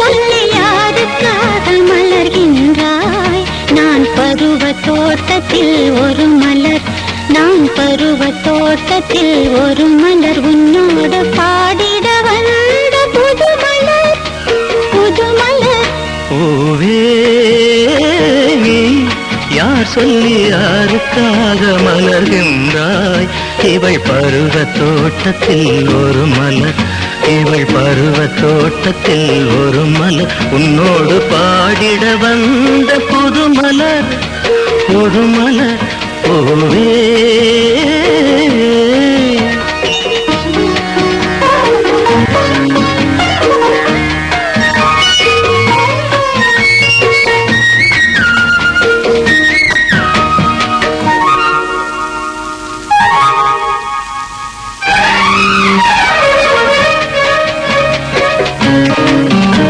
சொல்லி யாருக்காக மலர்கின்றாய்? நான் பருவ தோட்டத்தில் ஒரு மலர், நான் பருவ தோட்டத்தில் ஒரு மலர், உன்னோடு பாடிட வந்த புது மலர், புது மலர். பூவே நீ யார் சொல்லி யாருக்காக மலர்கின்றாய்? இவள் பருவ தோட்டத்தில் ஒரு மலர், இவள் பருவ தோட்டத்தில் ஒரு மலர், உன்னோடு பாடிட வந்த புது மலர், புது மலர். பூவே